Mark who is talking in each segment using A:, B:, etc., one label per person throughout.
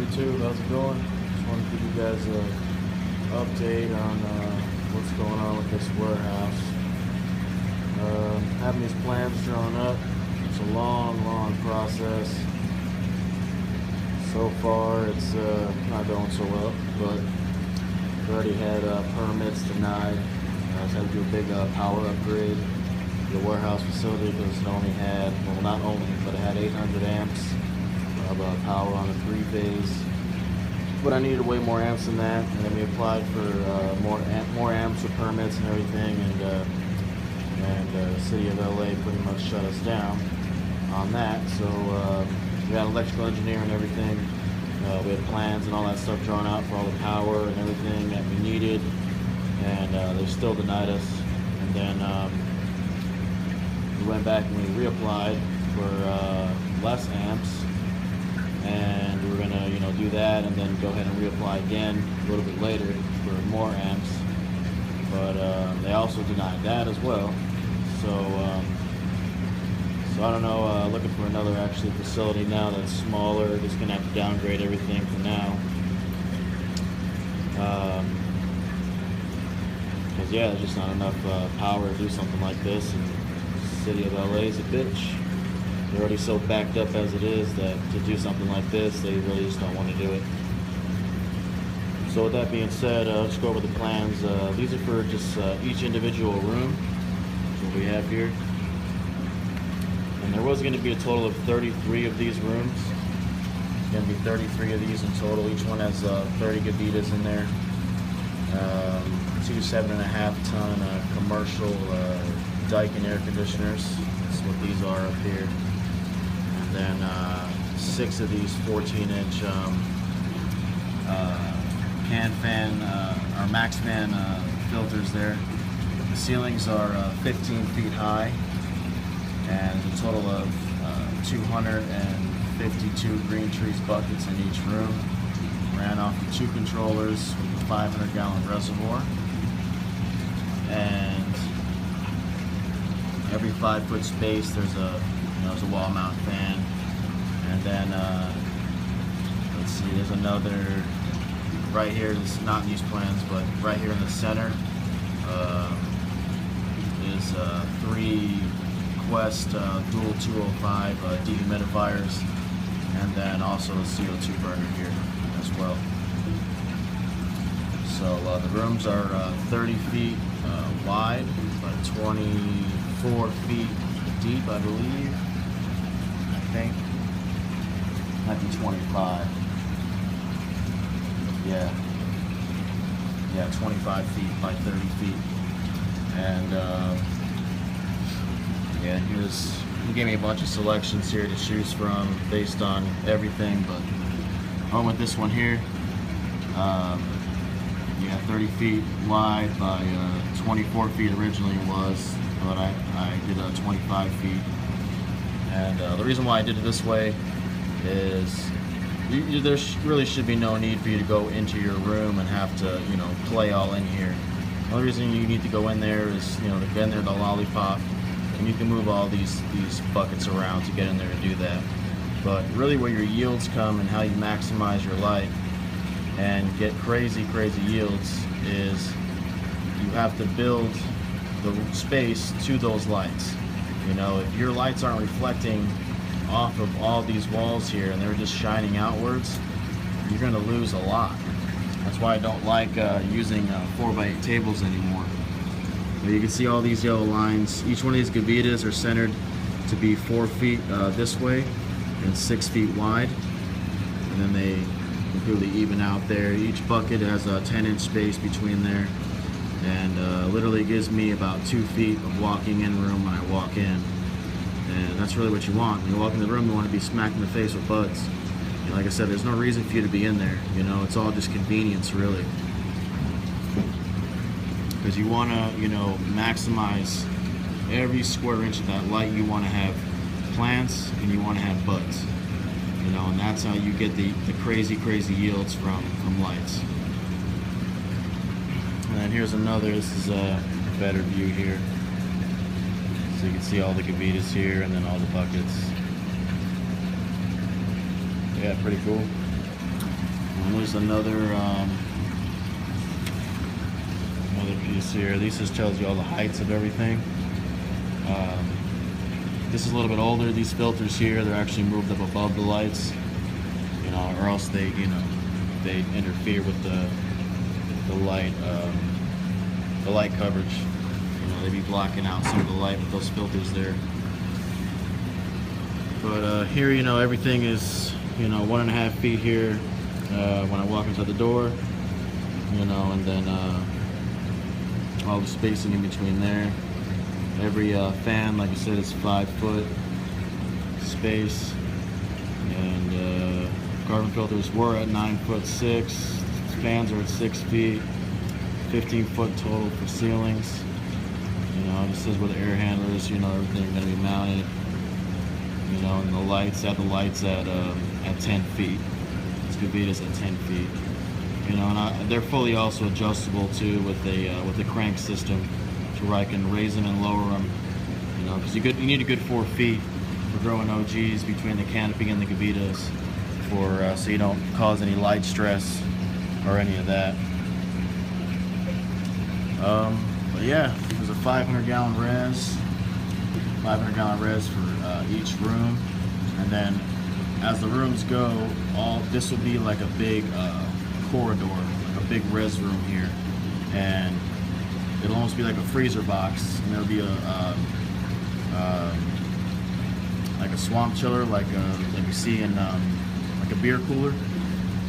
A: YouTube, how's it going? Just want to give you guys an update on what's going on with this warehouse. Having these plans drawn up, it's a long process. So far, it's not going so well, but we already had permits denied. I had to do a big power upgrade to the warehouse facility because it only had, well, not only, but it had 800 amps of power on a 3-phase. But I needed way more amps than that, and then we applied for more amps with permits and everything, and the city of LA pretty much shut us down on that. So we had an electrical engineer and everything. We had plans and all that stuff drawn out for all the power and everything that we needed, and they still denied us. And then we went back and we reapplied for less amps, and we were gonna, do that and then go ahead and reapply again a little bit later for more amps. But they also denied that as well. So I don't know, looking for another actually facility now that's smaller. Just gonna have to downgrade everything for now. Because yeah, there's just not enough power to do something like this, and the city of LA is a bitch. They're already so backed up as it is that to do something like this, they really just don't want to do it. So with that being said, let's go over the plans. These are for just each individual room. That's what we have here. And there was going to be a total of 33 of these rooms. There's going to be 33 of these in total. Each one has 30 Gavitas in there. Two 7.5-ton commercial Daikin air conditioners. That's what these are up here. And then 6 of these 14-inch can fan or max fan filters there. The ceilings are 15 feet high, and a total of 252 Green Trees buckets in each room. Ran off of 2 controllers with a 500-gallon reservoir, and every 5-foot space there's a wall mount fan. And then let's see, there's another right here. This is not in these plans, but right here in the center is 3 Quest dual 205 dehumidifiers, and then also a CO2 burner here as well. So the rooms are 30 feet wide by 24 feet deep, I believe. I think. Might be 25. Yeah, 25 feet by 30 feet. And yeah, he gave me a bunch of selections here to choose from based on everything, but I went with this one here. Yeah, 30 feet wide by 24 feet originally was, but I did 25 feet. And the reason why I did it this way is there really should be no need for you to go into your room and have to, play all in here. The only reason you need to go in there is, to get in there the lollipop, and you can move all these buckets around to get in there and do that. But really where your yields come and how you maximize your light and get crazy yields is you have to build the space to those lights. If your lights aren't reflecting off of all these walls here and they're just shining outwards, you're going to lose a lot. That's why I don't like using 4x8 tables anymore. But you can see all these yellow lines. Each one of these Gavitas are centered to be 4 feet this way and 6 feet wide, and then they completely even out there. Each bucket has a 10-inch space between there, and literally gives me about 2 feet of walking in room when I walk in. And that's really what you want. When you walk in the room, you want to be smacked in the face with buds. Like I said, there's no reason for you to be in there. It's all just convenience, really. Because you want to, maximize every square inch of that light. You want to have plants and you want to have buds. And that's how you get the crazy yields from lights. And then here's another. This is a better view here. So you can see all the Gavitas here and then all the buckets. Yeah, pretty cool. And there's another piece here. This just tells you all the heights of everything. This is a little bit older. These filters here, they're actually moved up above the lights, you know, or else they, you know, they interfere with the light coverage. You know, they'd be blocking out some of the light with those filters there. But here, you know, everything is, you know, 1.5 feet here when I walk inside the door, you know, and then all the spacing in between there. Every fan, like I said, is 5 foot space, and carbon filters were at 9'6". Fans are at 6 feet, 15 foot total for ceilings. You know, this is where the air handlers, you know, everything going to be mounted. You know, and the lights at 10 feet. Skavita's at 10 feet. You know, and they're fully also adjustable too with the crank system, to where I can raise them and lower them. You know, because you need a good 4 feet for growing OGs between the canopy and the Gavitas, for so you don't cause any light stress or any of that. But yeah, there's a 500-gallon res. 500-gallon res for each room, and then as the rooms go, this will be like a big corridor, like a big res room here, and it'll almost be like a freezer box, and there'll be like a swamp chiller, like you see in like a beer cooler,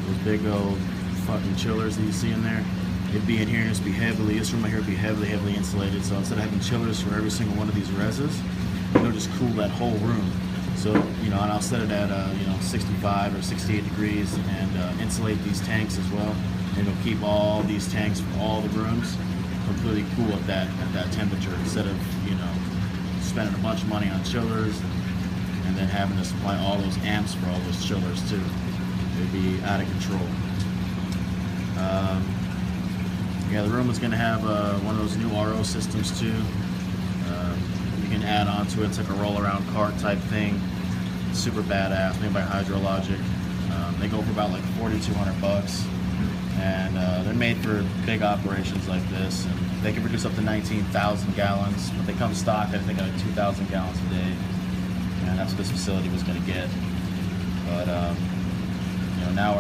A: those big old fucking chillers that you see in there. It'd be in here and just be this room right here would be heavily insulated. So instead of having chillers for every single one of these reses, it'll just cool that whole room. So, you know, and I'll set it at, you know, 65 or 68 degrees, and insulate these tanks as well. And it'll keep all these tanks for all the rooms completely cool at that temperature, instead of, you know, spending a bunch of money on chillers and then having to supply all those amps for all those chillers too. It'd be out of control. Yeah, the room is going to have one of those new RO systems too. You can add on to it. It's like a roll-around cart type thing. It's super badass, made by Hydrologic. They go for about like $4,200, and they're made for big operations like this. And they can produce up to 19,000 gallons, but they come stock at, I think, like 2,000 gallons a day, and that's what this facility was going to get. But you know, now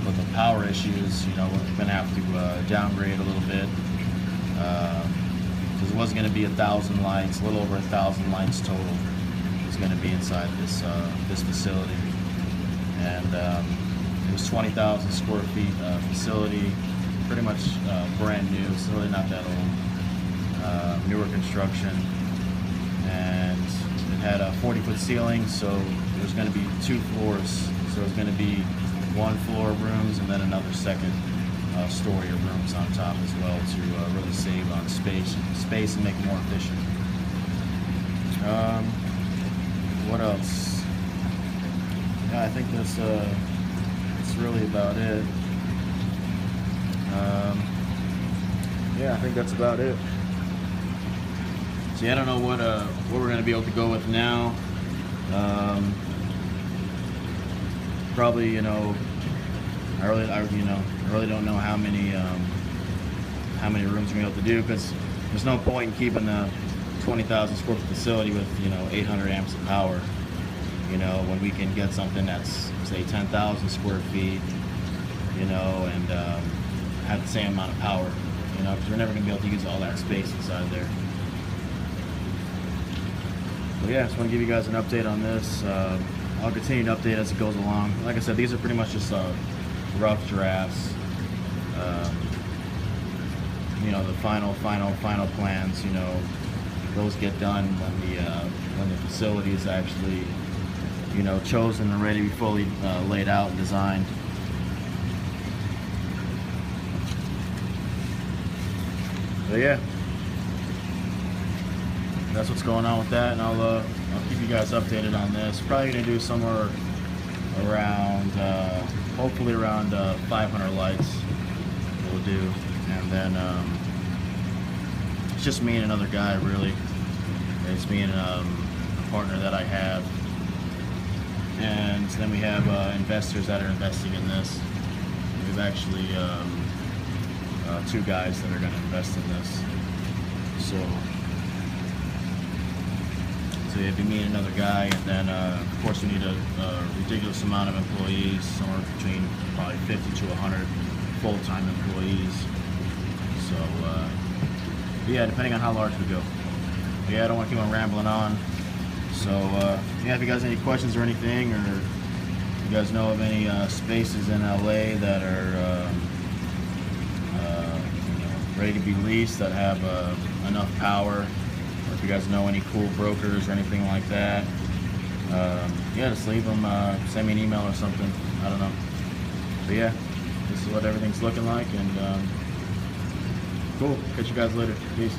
A: with the power issues, you know, we're going to have to downgrade a little bit. Because it was going to be 1,000 lights, a little over 1,000 lights total is going to be inside this facility, and it was 20,000 square feet facility, pretty much brand new. It's really not that old, newer construction, and it had a 40-foot ceiling, so there's going to be 2 floors. So there's going to be 1 floor of rooms and then another second story of rooms on top as well, to really save on space and make it more efficient. What else? Yeah, I think that's really about it. Yeah, I think that's about it. See, I don't know what we're going to be able to go with now. Probably, you know, I really don't know how many rooms we're able to do, because there's no point in keeping the 20,000 square foot facility with, you know, 800 amps of power, you know, when we can get something that's, say, 10,000 square feet, you know, and have the same amount of power, you know, because we're never going to be able to use all that space inside there. But yeah, just want to give you guys an update on this. I'll continue to update as it goes along. Like I said, these are pretty much just rough drafts. You know, the final plans, you know, those get done when the facility is actually, you know, chosen and ready to be fully laid out and designed. But yeah, that's what's going on with that, and I'll keep you guys updated on this. Probably gonna do somewhere around, hopefully around 500 lights we'll do, and then it's just me and another guy, really. It's me and a partner that I have, and then we have investors that are investing in this. there's actually 2 guys that are going to invest in this. So if you meet another guy, and then of course we need a ridiculous amount of employees, somewhere between probably 50 to 100 full-time employees. So yeah, depending on how large we go. But yeah, I don't want to keep on rambling on. So yeah, if you guys have any questions or anything, or you guys know of any spaces in LA that are ready to be leased, that have enough power, or if you guys know any cool brokers or anything like that, yeah, just leave them, send me an email or something. I don't know. But yeah, this is what everything's looking like, and cool. Catch you guys later. Peace.